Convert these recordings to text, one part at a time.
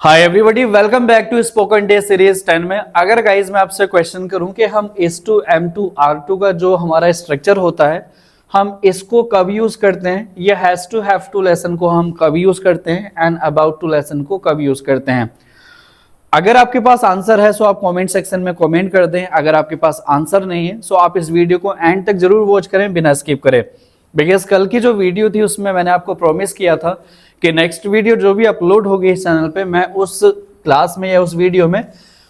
Hi everybody, welcome back to spoken day series 10 में। अगर guys मैं आपसे क्वेश्चन करूं कि हम S2 M2 R2 का जो हमारा स्ट्रक्चर होता है हम इसको कब यूज करते हैं, या has to have to lesson को हम कब यूज करते हैं एंड अबाउट टू लेसन को कब यूज करते हैं। अगर आपके पास आंसर है सो आप कमेंट सेक्शन में कमेंट कर दें। अगर आपके पास आंसर नहीं है सो आप इस वीडियो को एंड तक जरूर वॉच करें बिना स्किप करें, बिकॉज कल की जो वीडियो थी उसमें मैंने आपको प्रॉमिस किया था कि नेक्स्ट वीडियो जो भी अपलोड होगी इस चैनल पे मैं उस क्लास में या उस वीडियो में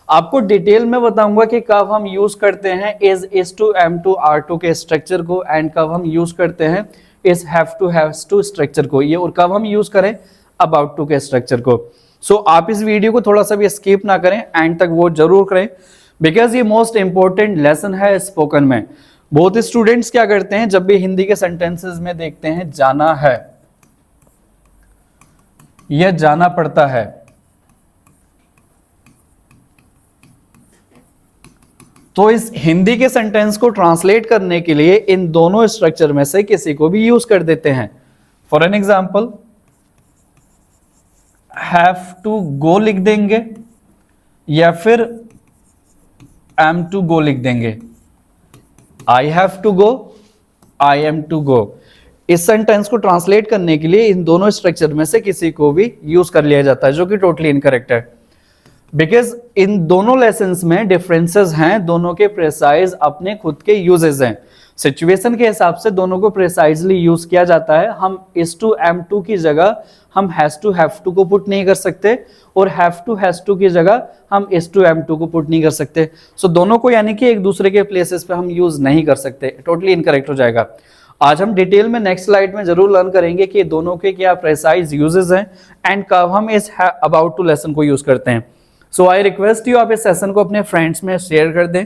आपको डिटेल में बताऊंगा कि कब हम यूज करते हैं इस S2 M2 R2 के स्ट्रक्चर को एंड कब हम यूज करते हैं इस हैव टू स्ट्रक्चर को, ये और कब हम यूज करें अबाउट टू के स्ट्रक्चर को। सो आप इस वीडियो को थोड़ा सा भी स्किप ना करें, एंड तक वो जरूर करें, बिकॉज ये मोस्ट इंपॉर्टेंट लेसन है स्पोकन में। बहुत स्टूडेंट्स क्या करते हैं जब भी हिंदी के सेंटेंसेस में देखते हैं जाना है या जाना पड़ता है, तो इस हिंदी के सेंटेंस को ट्रांसलेट करने के लिए इन दोनों स्ट्रक्चर में से किसी को भी यूज कर देते हैं। For an example have to go लिख देंगे या फिर एम टू गो लिख देंगे। I have to go, I am to go. इस सेंटेंस को ट्रांसलेट करने के लिए इन दोनों स्ट्रक्चर में से किसी को भी यूज कर लिया जाता है, जो कि टोटली इनकरेक्ट है, बिकॉज इन दोनों लेसन्स में डिफरेंसेस हैं, दोनों के प्रेसाइज अपने खुद के यूजेस हैं। सिचुएशन के हिसाब से दोनों को प्रेसाइजली यूज किया जाता है। हम S2 M2 की जगह हम हैज टू हैव टू को पुट नहीं कर सकते और हैव टू हैज टू की जगह हम S2 M2 को पुट नहीं कर सकते। सो दोनों को यानी कि एक दूसरे के प्लेसेस पे हम यूज नहीं कर सकते, टोटली इनकरेक्ट हो जाएगा। आज हम डिटेल में नेक्स्ट स्लाइड में जरूर लर्न करेंगे कि दोनों के क्या प्रेसाइज यूजेस हैं एंड कब हम इस अबाउट टू लेसन को यूज करते हैं। सो आई रिक्वेस्ट यू आप इस सेशन को अपने फ्रेंड्स में शेयर कर दें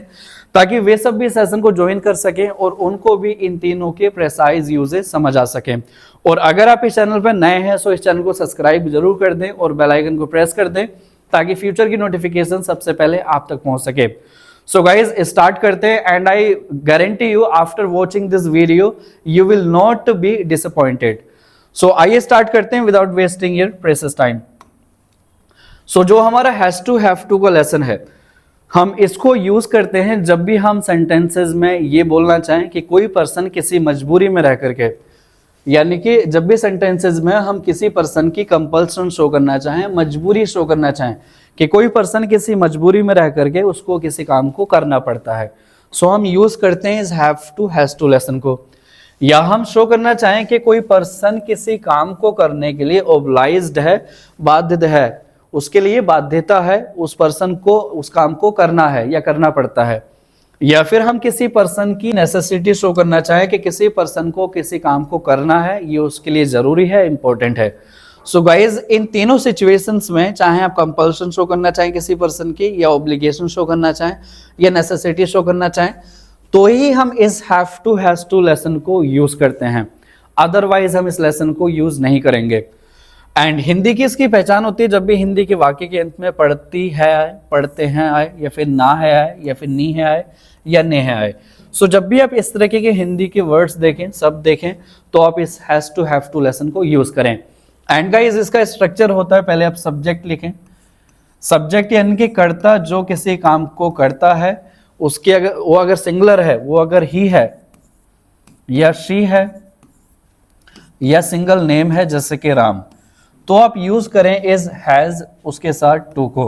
ताकि वे सब भी सेशन को ज्वाइन कर सकें और उनको भी इन तीनों के प्रेसाइज यूजेस समझ आ सकें। और अगर आप इस चैनल पर नए हैं सो इस चैनल को सब्सक्राइब जरूर कर दें और बेल आइकन को प्रेस कर दें ताकि फ्यूचर की नोटिफिकेशन सबसे पहले आप तक पहुंच सके। सो गाइज स्टार्ट करते हैं, and I guarantee you after watching this video you will not be disappointed. So आइए स्टार्ट करते हैं without wasting your precious time. So जो हमारा हैज टू हैव टू का लेसन है हम इसको यूज करते हैं जब भी हम सेंटेंसेस में ये बोलना चाहें कि कोई पर्सन किसी मजबूरी में रह करके, यानी कि जब भी सेंटेंसेस में हम किसी पर्सन की कंपल्सन शो करना चाहें, मजबूरी शो करना चाहें कि कोई पर्सन किसी मजबूरी में रह करके उसको किसी काम को करना पड़ता है, सो हम यूज करते हैं इस have to has to lesson को। या हम शो करना चाहें कि कोई पर्सन किसी काम को करने के लिए ओब्लाइज्ड है, बाध्य है, उसके लिए बाध्यता है, उस पर्सन को उस काम को करना है या करना पड़ता है। या फिर हम किसी पर्सन की नेसेसिटी शो करना चाहें कि किसी पर्सन को किसी काम को करना है, ये उसके लिए जरूरी है, इंपॉर्टेंट है। सो गाइज इन तीनों सिचुएशंस में चाहे आप कंपल्शन शो करना चाहें किसी पर्सन की, या ऑब्लिगेशन शो करना चाहें, या नेसेसिटी शो करना चाहें, तो ही हम इस have to has to lesson को यूज करते हैं, अदरवाइज हम इस लेसन को यूज नहीं करेंगे। एंड हिंदी की इसकी पहचान होती है जब भी हिंदी के वाक्य के अंत में पढ़ती है आए, पढ़ते हैं आए, या फिर ना है आए, या फिर नी है आए, या ने है आए। सो जब भी आप इस तरीके के हिंदी के वर्ड्स देखें, शब्द देखें, तो आप इस has to have to lesson को यूज करें। एंड गाइस इसका स्ट्रक्चर होता है, पहले आप सब्जेक्ट लिखें। सब्जेक्ट यानी कि कर्ता जो किसी काम को करता है, उसके अगर सिंगुलर है, वो अगर ही है या शी है या सिंगल नेम है जैसे कि राम, तो आप यूज करें इज हैज उसके साथ टू को।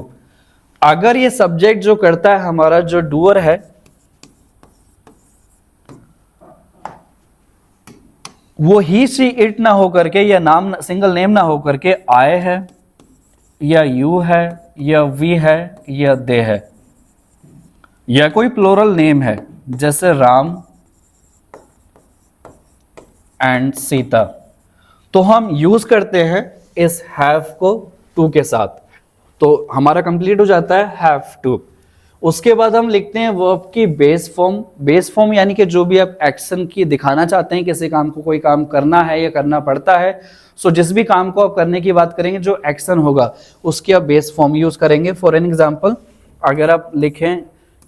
अगर ये सब्जेक्ट जो करता है हमारा जो डूअर है वो ही शी इट ना हो करके या नाम सिंगल नेम ना हो करके आए है या यू है या वी है या दे है, या कोई प्लोरल नेम है जैसे राम एंड सीता, तो हम यूज करते हैं इस हैव को टू के साथ, तो हमारा कंप्लीट हो जाता है हैव टू। उसके बाद हम लिखते हैं वर्ब की बेस फॉर्म। बेस फॉर्म यानी कि जो भी आप एक्शन की दिखाना चाहते हैं, किसी काम को कोई काम करना है या करना पड़ता है, सो जिस भी काम को आप करने की बात करेंगे जो एक्शन होगा उसकी आप बेस फॉर्म यूज करेंगे। फॉर एन एग्जाम्पल अगर आप लिखें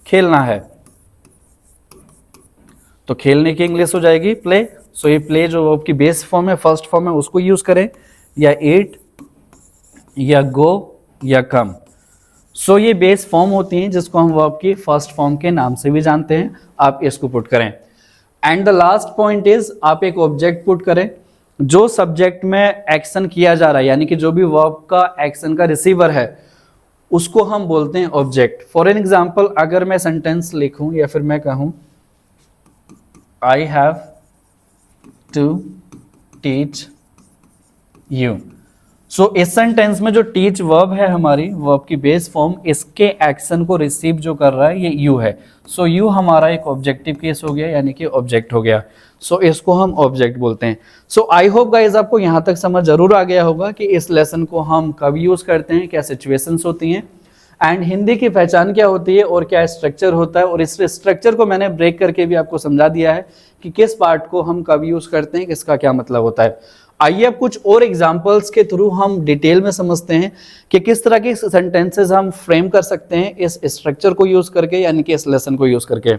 खेलना है तो खेलने की इंग्लिश हो जाएगी प्ले। सो ये प्ले जो वर्ब की बेस फॉर्म है, फर्स्ट फॉर्म है, उसको यूज करें, या ईट या गो या कम। सो ये बेस फॉर्म होती हैं जिसको हम वर्ब की फर्स्ट फॉर्म के नाम से भी जानते हैं। आप इसको पुट करें। And the last point is, आप एक ऑब्जेक्ट पुट करें। जो सब्जेक्ट में एक्शन किया जा रहा है, यानी कि जो भी वर्ब का एक्शन का रिसीवर है, उसको हम बोलते हैं ऑब्जेक्ट। फॉर एन एग्जाम्पल, अगर मैं सेंटेंस लिखूं या फिर मैं कहूं I have to teach you. So इस सेंटेंस में जो टीच वर्ब है, हमारी वर्ब की बेस फॉर्म, इसके एक्शन को रिसीव जो कर रहा है ये यू है। सो यू हमारा एक ऑब्जेक्टिव केस हो गया, यानी कि ऑब्जेक्ट हो गया। सो इसको हम ऑब्जेक्ट बोलते हैं। सो आई होप गाइज आपको यहाँ तक समझ जरूर आ गया होगा कि इस लेसन को हम कब यूज करते हैं, क्या सिचुएशंस होती हैं, एंड हिंदी की पहचान क्या होती है और क्या स्ट्रक्चर होता है। और इस स्ट्रक्चर को मैंने ब्रेक करके भी आपको समझा दिया है कि किस पार्ट को हम कब यूज करते हैं, किसका क्या मतलब होता है। आइए अब कुछ और एग्जांपल्स के थ्रू हम डिटेल में समझते हैं कि किस तरह के सेंटेंसेस हम फ्रेम कर सकते हैं इस स्ट्रक्चर को यूज करके, यानी कि इस लेसन को यूज करके।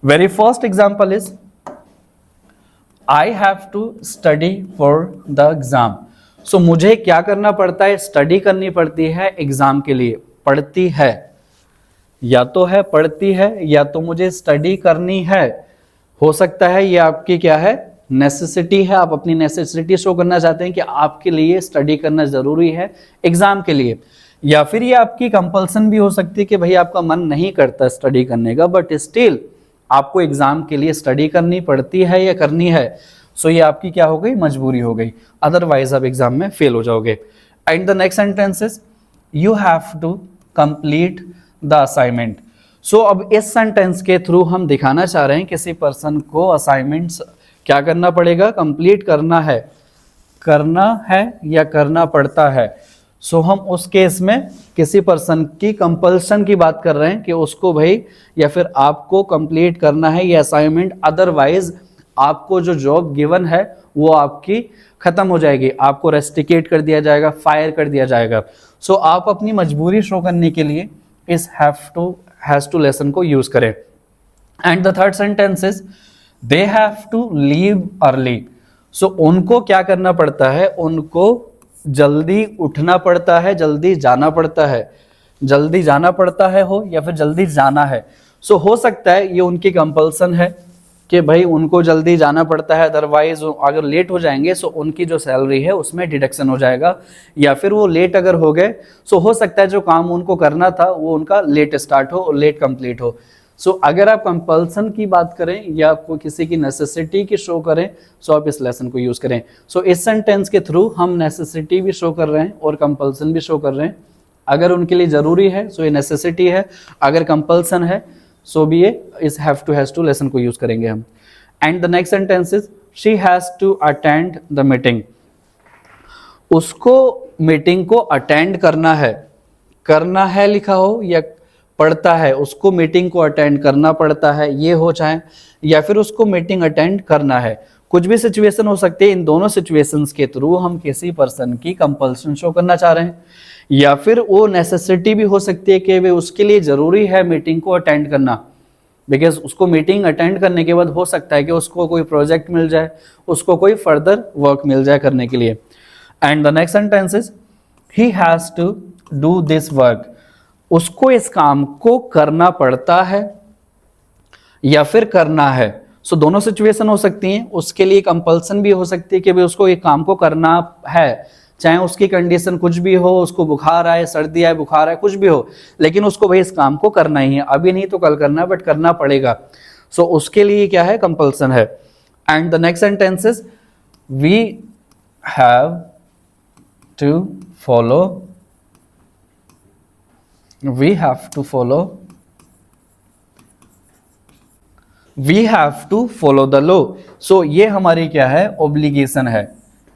Very first example is I have to study for the exam. So मुझे क्या करना पड़ता है, स्टडी करनी पड़ती है एग्जाम के लिए। पढ़ती है, या तो है पढ़ती है या तो मुझे स्टडी करनी है। हो सकता है ये आपकी क्या है, नेसेसिटी है। आप अपनी नेसेसिटी शो करना चाहते हैं कि आपके लिए स्टडी करना जरूरी है एग्जाम के लिए। या फिर ये आपकी कंपल्सन भी हो सकती है कि भाई आपका मन नहीं करता स्टडी करने का, बट स्टिल आपको एग्जाम के लिए स्टडी करनी पड़ती है या करनी है। सो ये आपकी क्या हो गई, मजबूरी हो गई, अदरवाइज आप एग्जाम में फेल हो जाओगे। And the next sentence is you have to complete the assignment. So अब इस सेंटेंस के थ्रू हम दिखाना चाह रहे हैं किसी पर्सन को असाइनमेंट्स क्या करना पड़ेगा, कंप्लीट करना है या करना पड़ता है। सो हम उस केस में किसी पर्सन की कंपल्सन की बात कर रहे हैं कि उसको भाई या फिर आपको कंप्लीट करना है ये असाइनमेंट, अदरवाइज आपको जो जॉब गिवन है वो आपकी खत्म हो जाएगी, आपको रेस्टिकेट कर दिया जाएगा, फायर कर दिया जाएगा। सो आप अपनी मजबूरी शो करने के लिए इस हैज टू लेसन को यूज करें। And the third sentence is they have to leave early. So उनको क्या करना पड़ता है, उनको जल्दी उठना पड़ता है, जल्दी जाना पड़ता है। जल्दी जाना पड़ता है हो या फिर जल्दी जाना है। सो हो सकता है ये उनकी कंपल्सन है कि भाई उनको जल्दी जाना पड़ता है, अदरवाइज अगर लेट हो जाएंगे सो उनकी जो सैलरी है उसमें डिडक्शन हो जाएगा। या फिर वो लेट अगर हो गए सो हो सकता है जो काम उनको करना था वो उनका लेट स्टार्ट हो और लेट कंप्लीट हो। सो अगर आप कंपल्सन की बात करें या कोई किसी की नेसेसिटी की शो करें सो आप इस लेसन को यूज करें। सो इस सेंटेंस के थ्रू हम नेसेसिटी भी शो कर रहे हैं और कंपल्सन भी शो कर रहे हैं। अगर उनके लिए जरूरी है सो ये नेसेसिटी है, अगर कंपल्सन है सो भी ये इस हैज टू लेसन को यूज करेंगे हम। And the next sentence is she has to attend the meeting. उसको मीटिंग को अटेंड करना है लिखा हो या पड़ता है, उसको मीटिंग को अटेंड करना पड़ता है ये हो चाहे, या फिर उसको मीटिंग अटेंड करना है, कुछ भी सिचुएशन हो सकती है। इन दोनों सिचुएशंस के थ्रू हम किसी पर्सन की कंपल्सन शो करना चाह रहे हैं, या फिर वो नेसेसिटी भी हो सकती है कि वे उसके लिए जरूरी है मीटिंग को अटेंड करना, बिकॉज उसको मीटिंग अटेंड करने के बाद हो सकता है कि उसको कोई प्रोजेक्ट मिल जाए, उसको कोई फर्दर वर्क मिल जाए करने के लिए। And the next sentence is he has to do this work. उसको इस काम को करना पड़ता है या फिर करना है। सो दोनों सिचुएशन हो सकती हैं। उसके लिए कंपल्सन भी हो सकती है कि भाई उसको एक काम को करना है, चाहे उसकी कंडीशन कुछ भी हो, उसको बुखार आए, सर्दी आए, बुखार आए, कुछ भी हो, लेकिन उसको भाई इस काम को करना ही है, अभी नहीं तो कल करना है, बट करना पड़ेगा। सो उसके लिए क्या है, कंपल्सन है। And the next sentence is we have to follow the law. So ये हमारी क्या है, ऑब्लिगेशन है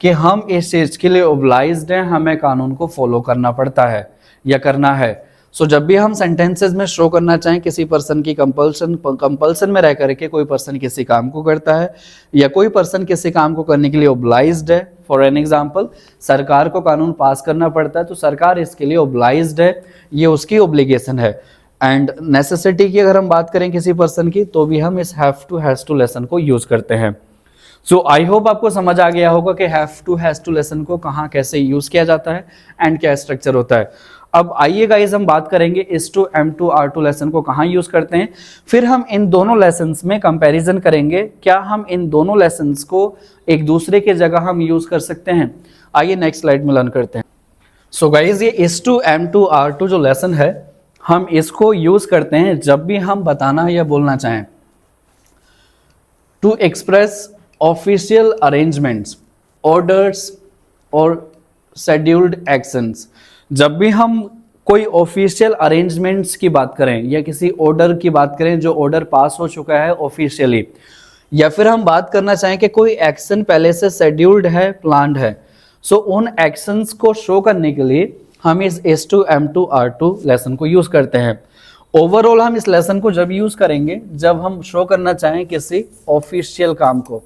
कि हम इस चीज के लिए ओब्लाइज्ड हैं, हमें कानून को फॉलो करना पड़ता है या करना है। सो जब भी हम सेंटेंसेस में शो करना चाहें किसी पर्सन की कंपल्सन में रह करके कोई पर्सन किसी काम को करता है या कोई पर्सन किसी काम को करने के लिए ओब्लाइज्ड है, फॉर एन एग्जाम्पल सरकार को कानून पास करना पड़ता है तो सरकार इसके लिए ओब्लाइज्ड है, ये उसकी ओब्लिगेशन है। एंड नेसेसिटी की अगर हम बात करें किसी पर्सन की तो भी हम इस हैज टू लेसन को यूज करते हैं। सो आई होप आपको समझ आ गया होगा कि have to has to lesson को कहाँ कैसे यूज किया जाता है एंड क्या स्ट्रक्चर होता है। अब आइए गाइस हम बात करेंगे इस to am to are to lesson को कहाँ यूज करते हैं, फिर हम इन दोनों लेसन्स में कंपैरिजन करेंगे, क्या हम इन दोनों लेसन्स को एक दूसरे के जगह हम यूज कर सकते हैं। आइए नेक्स्ट स्लाइड में लर्न करते हैं। सो गाइस ये इस to am to are to जो लेसन है, हम इसको यूज करते हैं जब भी हम बताना या बोलना चाहें to express official arrangements, orders और शेड्यूल्ड एक्शंस। जब भी हम कोई ऑफिशियल अरेंजमेंट्स की बात करें या किसी ऑर्डर की बात करें जो ऑर्डर पास हो चुका है ऑफिशियली, या फिर हम बात करना चाहें कि कोई एक्शन पहले से शेड्यूल्ड है, प्लान्ड है, सो उन एक्शंस को शो करने के लिए हम इस S2M2R2 लेसन को यूज करते हैं। ओवरऑल हम इस लेसन को जब यूज करेंगे जब हम शो करना चाहें किसी ऑफिशियल काम को।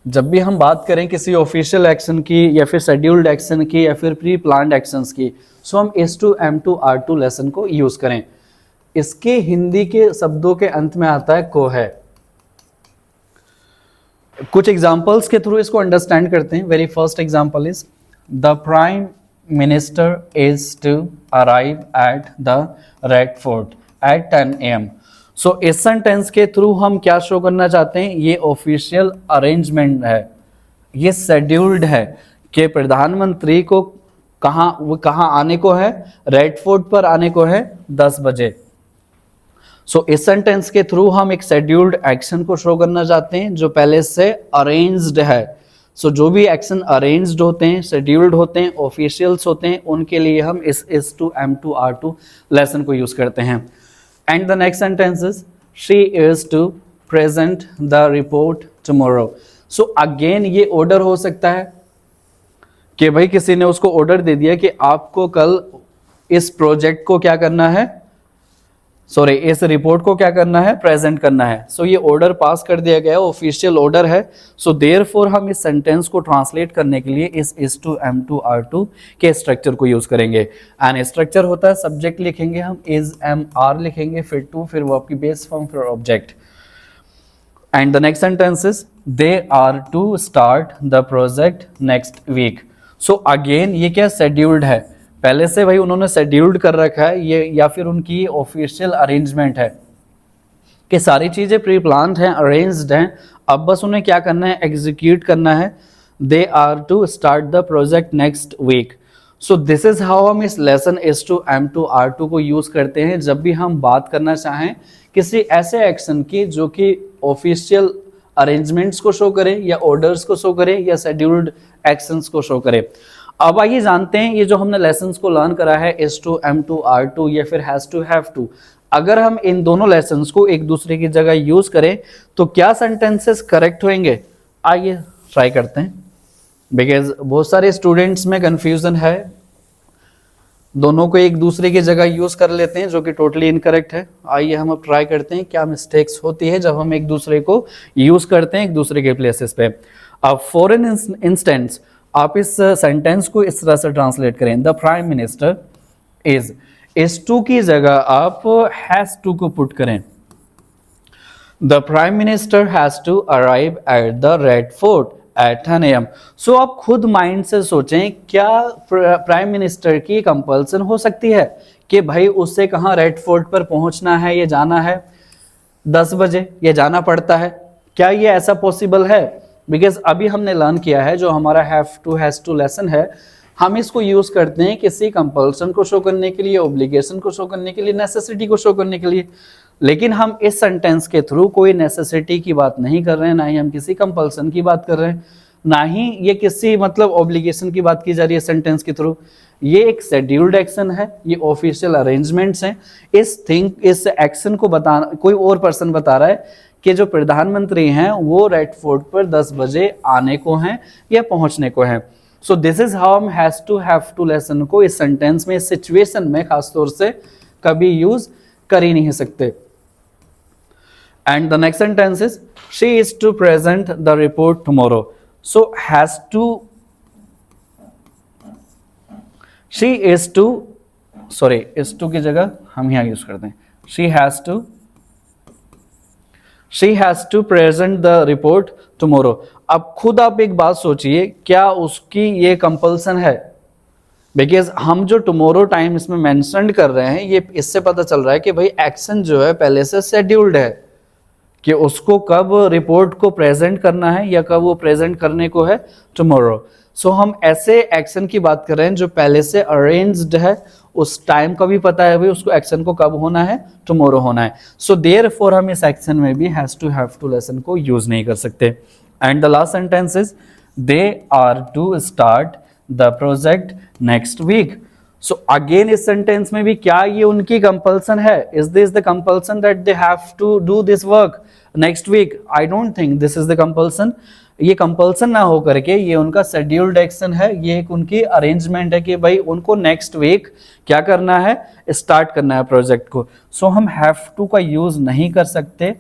जब भी हम बात करें किसी ऑफिशियल एक्शन की या फिर शेड्यूल्ड एक्शन की या फिर प्री प्लान्ड एक्शंस की, सो हम S2M2R2 लेसन को यूज करें। इसके हिंदी के शब्दों के अंत में आता है को है। कुछ एग्जांपल्स के थ्रू इसको अंडरस्टैंड करते हैं। Very first example is the prime minister is to arrive at the red fort at 10 AM। So इस सेंटेंस के थ्रू हम क्या शो करना चाहते हैं, ये ऑफिशियल अरेंजमेंट है, ये शेड्यूल्ड है कि प्रधानमंत्री को कहाँ आने को है, रेड फोर्ट पर आने को है 10 बजे। सो इस सेंटेंस के थ्रू हम एक शेड्यूल्ड एक्शन को शो करना चाहते हैं जो पहले से अरेंज्ड है। सो जो भी एक्शन अरेंज्ड होते हैं, शेड्यूल्ड होते हैं, ऑफिशियल्स होते हैं, उनके लिए हम इस S2M2R2 लेसन को यूज करते हैं। And the next sentence is she is to present the report tomorrow. So again ये ऑर्डर हो सकता है कि भाई किसी ने उसको ऑर्डर दे दिया कि आपको कल इस प्रोजेक्ट को क्या करना है, सॉरी इस रिपोर्ट को क्या करना है, प्रेजेंट करना है। सो ये ऑर्डर पास कर दिया गया, ऑफिशियल ऑर्डर है। सो देयरफॉर हम इस सेंटेंस को ट्रांसलेट करने के लिए इस S2M2R2 के स्ट्रक्चर को यूज करेंगे। एंड स्ट्रक्चर होता है सब्जेक्ट लिखेंगे हम इज एम आर लिखेंगे, फिर टू, फिर वर्ब की बेस फॉर्म, फिर object. And the next sentence is they are to start the project next week. So again ये क्या शेड्यूल्ड है, पहले से भाई उन्होंने शेड्यूल्ड कर रखा है ये, या फिर उनकी ऑफिशियल अरेंजमेंट है कि सारी चीजें प्री प्लान्ड हैं, अरेंज्ड हैं, अब बस उन्हें क्या करना है, एग्जीक्यूट करना है। They are to start the project next week. So this is how हम इस लेसन S2M2R2 को यूज करते हैं जब भी हम बात करना चाहें किसी ऐसे एक्शन की जो कि ऑफिशियल अरेंजमेंट्स को शो करे या ऑर्डर्स को शो करे या शेड्यूल्ड एक्शंस को शो करे। अब आइए जानते हैं ये जो हमने लेसन्स को लर्न करा है S2M2R2 या फिर हैज टू हैव टू, अगर हम इन दोनों लेसन्स को एक दूसरे की जगह यूज करें तो क्या सेंटेंसेस करेक्ट होंगे। आइए ट्राई करते हैं, बिकॉज बहुत सारे स्टूडेंट्स में कंफ्यूजन है, दोनों को एक दूसरे की जगह यूज कर लेते हैं जो कि टोटली इनकरेक्ट है। आइए हम अब ट्राई करते हैं क्या मिस्टेक्स होती है जब हम एक दूसरे को यूज करते हैं एक दूसरे के प्लेसेस पे। अब फॉर एन इंस्टेंस आप इस सेंटेंस को इस तरह से ट्रांसलेट करें, द प्राइम मिनिस्टर इज, इस टू की जगह आप हैज टू को पुट करें, the prime minister has to arrive at the red fort at 10 AM। So आप खुद माइंड से सोचें क्या प्राइम मिनिस्टर की कंपल्सन हो सकती है कि भाई उससे कहाँ रेड फोर्ट पर पहुंचना है, ये जाना है 10 बजे, ये जाना पड़ता है, क्या ये ऐसा पॉसिबल है। बिकॉज अभी हमने लर्न किया है जो हमारा have to has to lesson है, हम इसको यूज करते हैं किसी कंपल्सन को शो करने के लिए, ऑब्लिगेशन को शो करने के लिए, नेसेसिटी को शो करने के लिए। लेकिन हम इस सेंटेंस के थ्रू कोई नेसेसिटी की बात नहीं कर रहे हैं, ना ही हम किसी कंपल्सन की बात कर रहे हैं, ना ही ये किसी मतलब ऑब्लिगेशन की बात की जा रही है सेंटेंस के थ्रू। ये एक शेड्यूल्ड एक्शन है, ये ऑफिशियल अरेंजमेंट्स हैं। इस एक्शन को कोई और पर्सन बता रहा है कि जो प्रधानमंत्री हैं वो रेड फोर्ट पर 10 बजे आने को हैं या पहुंचने को हैं। सो दिस इज हाउ हम has to have to lesson को इस सेंटेंस में, इस सिचुएशन में खासतौर से कभी यूज कर ही नहीं सकते। And the next sentence is she is to present the report tomorrow. So has to, she is to, sorry is to की जगह हम यहां यूज करते हैं she has to, she has to present the report tomorrow. अब खुद आप एक बात सोचिए, क्या उसकी ये कंपल्सन है? बिकॉज हम जो टुमारो टाइम इसमें मेंशन कर रहे हैं, ये इससे पता चल रहा है कि भाई एक्शन जो है पहले से शेड्यूल्ड है कि उसको कब रिपोर्ट को प्रेजेंट करना है या कब वो प्रेजेंट करने को है, टुमारो। सो हम ऐसे एक्शन की बात कर रहे हैं जो पहले से अरेंज्ड है, उस टाइम का भी पता है भाई उसको एक्शन को कब होना है, टुमारो होना है। सो देयरफॉर हम इस एक्शन में भी हैव टू लेसन को यूज नहीं कर सकते। And the last sentence is they are to start the project next week. So again इस सेंटेंस में भी क्या ये उनकी कंपल्सन है? Is this the compulsion that they have to do this work next week? I don't think this is the compulsion. ये compulsion ना हो करके ये उनका शेड्यूल्ड एक्शन है, ये एक उनकी अरेंजमेंट है कि भाई उनको नेक्स्ट वीक क्या करना है, स्टार्ट करना है प्रोजेक्ट को। सो हम हैव टू का यूज नहीं कर सकते,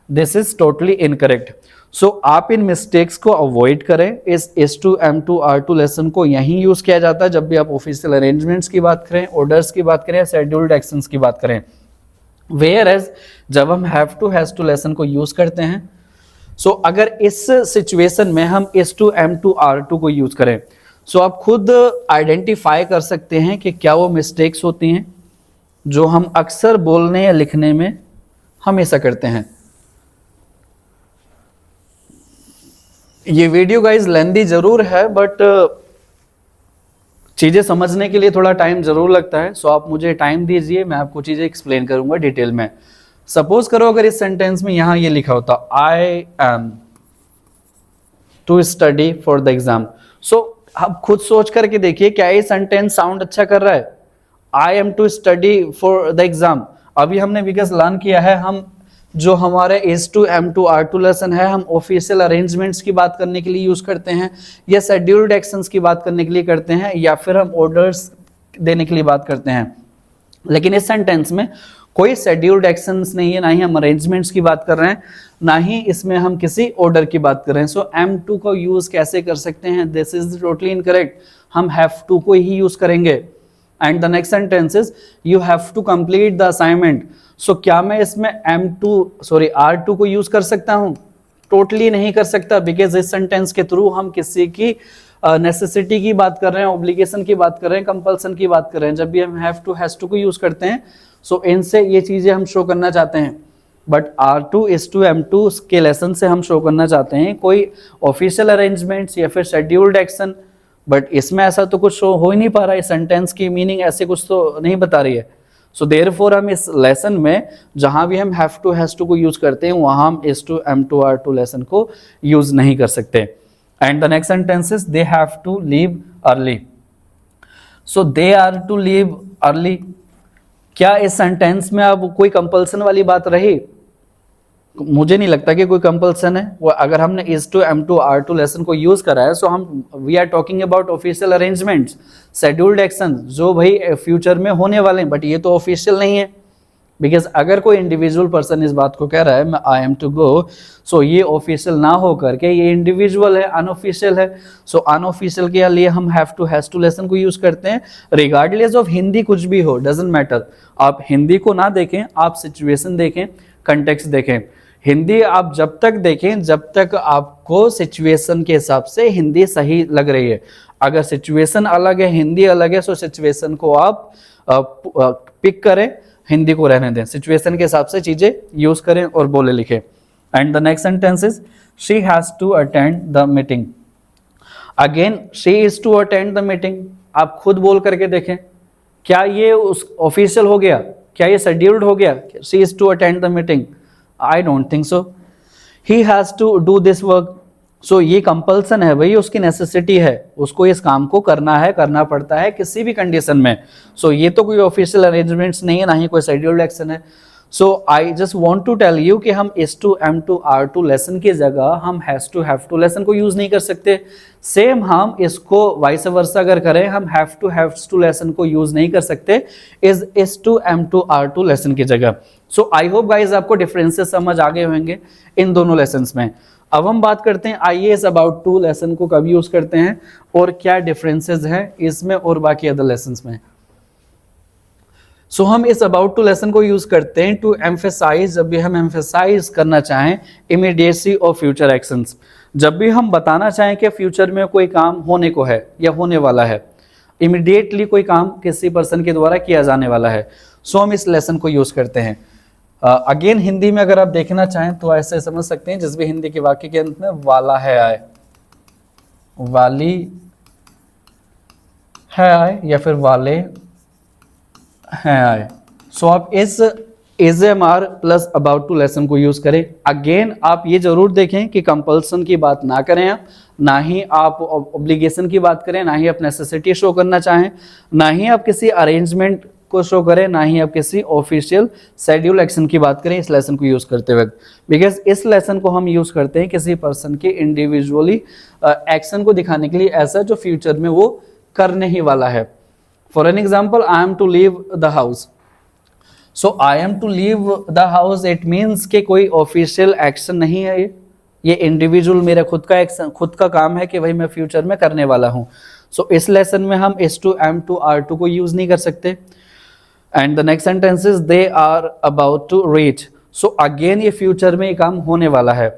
दिस इज टोटली इनकरेक्ट। सो आप इन मिस्टेक्स को अवॉइड करें। इस S2 M2 R2 लेसन को यहीं यूज किया जाता है जब भी आप ऑफिशियल अरेंजमेंट्स की बात करें, ऑर्डर्स की बात करें, शेड्यूल्ड एक्शंस की बात करें। वेयर एज जब हम हैव टू लेसन को यूज करते हैं, सो अगर इस सिचुएशन में हम S2 M2 R2 को यूज करें, सो आप खुद आइडेंटिफाई कर सकते हैं कि क्या वो मिस्टेक्स होती हैं जो हम अक्सर बोलने या लिखने में हमेशा करते हैं। ये वीडियो गाइज लेंदी जरूर है, बट चीजें समझने के लिए थोड़ा टाइम जरूर लगता है। सो आप मुझे टाइम दीजिए, मैं आपको चीजें एक्सप्लेन करूंगा डिटेल में। सपोज करो अगर इस सेंटेंस में यहां ये लिखा होता I am to study for the exam. So आप खुद सोच करके देखिए, क्या ये सेंटेंस साउंड अच्छा कर रहा है? I am to study for the exam. अभी हमने विकास लर्न किया है, हम जो हमारे S2 M2 R2 लेसन है, हम ऑफिशियल अरेंजमेंट्स की बात करने के लिए यूज करते हैं, या शेड्यूल्ड एक्शंस की बात करने के लिए करते हैं, या फिर हम ऑर्डर्स देने के लिए बात करते हैं। लेकिन इस सेंटेंस में कोई शेड्यूल्ड एक्शंस नहीं है, ना ही हम अरेंजमेंट्स की बात कर रहे हैं, ना ही इसमें हम किसी ऑर्डर की बात कर रहे हैं। सो M2 का यूज कैसे कर सकते हैं? This is totally incorrect. हम हैव टू को ही यूज करेंगे। And the next sentence is you have to complete the assignment. So क्या मैं इसमें R2 को यूज कर सकता हूं? टोटली नहीं कर सकता, बिकॉज इस सेंटेंस के थ्रू हम किसी की नेसेसिटी की बात कर रहे हैं, ऑब्लिगेशन की बात कर रहे हैं, कंपल्सन की बात कर रहे हैं। जब भी हम हैव टू को यूज करते हैं, सो इनसे ये चीजें हम शो करना चाहते हैं। बट R2 S2 M2 के लेसन से हम शो करना चाहते हैं कोई ऑफिशियल अरेंजमेंट्स या फिर शेड्यूल्ड एक्शन। बट इसमें ऐसा तो कुछ शो हो ही नहीं पा रहा है, सेंटेंस की मीनिंग ऐसे कुछ तो नहीं बता रही है। सो देयरफॉर हम इस लेसन में जहां भी हम हैव टू को यूज करते हैं, वहां हम S2 M2 R2 लेसन को यूज नहीं कर सकते। And the next sentence is they have to leave early. So they are to leave early, क्या इस सेंटेंस में अब कोई कंपल्सन वाली बात रही? मुझे नहीं लगता कि कोई कंपल्सन है। वो अगर हमने S2 M2 R2 लेसन को यूज करा है, सो हम we are talking about official arrangements, scheduled action जो भाई फ्यूचर में होने वाले हैं, बट ये तो ऑफिशियल नहीं है। बिकॉज अगर कोई इंडिविजुअल पर्सन इस बात को कह रहा है मैं आई एम टू गो, सो ये ऑफिशियल ना हो करके ये इंडिविजुअल है, अनऑफिशियल है। सो अनऑफिशियल के लिए हम हैव टू लेसन को यूज करते हैं, रिगार्डलेस ऑफ हिंदी कुछ भी हो, डजंट मैटर। आप हिंदी को ना देखें, आप सिचुएशन देखें, कंटेक्स्ट देखें। हिंदी आप जब तक देखें जब तक आपको सिचुएशन के हिसाब से हिंदी सही लग रही है। अगर सिचुएशन अलग है, हिंदी अलग है, सो सिचुएशन को आप पिक करें, हिंदी को रहने दें, सिचुएशन के हिसाब से चीजें यूज करें और बोले लिखें। And the next sentence is she has to attend the meeting. Again she is to attend the meeting. आप खुद बोल करके देखें, क्या ये उस ऑफिशियल हो गया? क्या ये शेड्यूल्ड हो गया? She is to attend the meeting? I don't think so. He has to do this work. So ये कंपल्सन है भाई, उसकी नेसेसिटी है, उसको इस काम को करना है, करना पड़ता है किसी भी कंडीशन में। सो ये तो कोई ऑफिशियल अरेंजमेंट्स नहीं है, ना ही कोई शेड्यूल्ड एक्शन है। So I just want to tell you कि हम S2 M2 R2 लेसन की जगह हम हैव टू लेसन को यूज नहीं कर सकते। सेम हम इसको वाइस वर्सा अगर करें, हम हैव टू लेसन को यूज नहीं कर सकते इस S2 M2 R2 लेसन की जगह। सो आई होप गाइज आपको डिफरेंसेस समझ आ गए होंगे इन दोनों लेसन्स में। अब हम बात करते हैं IAS अबाउट टू लेसन को कब यूज करते हैं और क्या डिफरेंसेस हैं इसमें और बाकी अदर लेसन्स में। सो हम इस अबाउट टू लेसन को यूज करते हैं टू एम्फेसाइज, जब भी हम एम्फेसाइज करना चाहें इमीडिएसी ऑफ फ्यूचर एक्शंस, जब भी हम बताना चाहें कि फ्यूचर में कोई काम होने को है या होने वाला है, इमीडिएटली कोई काम किसी पर्सन के द्वारा किया जाने वाला है, सो हम इस लेसन को यूज करते हैं। अगेन हिंदी में अगर आप देखना चाहें तो ऐसे समझ सकते हैं, जिस भी हिंदी के वाक्य के अंत में वाला है आए, वाली है आए या फिर वाले हैं आए, सो आप इस is am are plus about to lesson को यूज करें। अगेन आप ये जरूर देखें कि कंपल्सन की बात ना करें आप, ना ही आप ऑब्लिगेशन की बात करें, ना ही आप नेसेसिटी शो करना चाहें, ना ही आप किसी अरेंजमेंट को शो करें, ना ही आप किसी ऑफिशियल शेड्यूल एक्शन की बात करें इस लेसन को यूज करते वक्त, बिकॉज इस लेसन को हम यूज करते हैं किसी पर्सन के इंडिविजुअली एक्शन को दिखाने के लिए, ऐसा जो फ्यूचर में वो करने ही वाला है। For an example, I am to leave the house, so I am to leave the house, it means कि कोई ऑफिशियल एक्शन नहीं है, ये इंडिविजुअल मेरा खुद का एक्शन, खुद का काम है कि भाई मैं फ्यूचर में करने वाला हूँ। सो इस लेसन में हम इस to am to are to को यूज नहीं कर सकते। And the next sentence is they are about to reach, so again ये फ्यूचर में ये काम होने वाला है,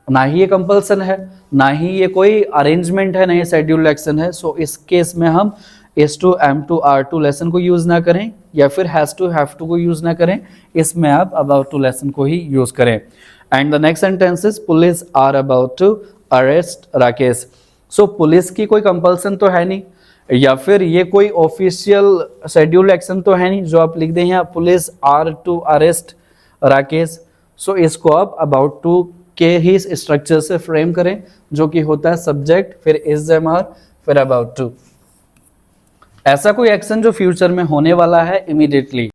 ना ही ये कंपल्सन है, ना ही ये कोई अरेंजमेंट है, ना ही शेड्यूल एक्शन है। सो इस केस में हम इस to am to are to lesson को यूज ना करें या फिर हैज टू हैव टू को यूज ना करें, इसमें आप अबाउट टू लेसन को ही यूज करें। And the next sentence is police are about to arrest Rakesh, so police की कोई कंपल्सन तो है नहीं या फिर ये कोई ऑफिशियल शेड्यूल एक्शन तो है नहीं जो आप लिख दें यहाँ police are to arrest Rakesh. So इसको आप अबाउट टू के ही स्ट्रक्चर से फ्रेम करें, जो कि होता है सब्जेक्ट, फिर इज एम आर, फिर अबाउट टू, ऐसा कोई एक्शन जो फ्यूचर में होने वाला है इमीडिएटली।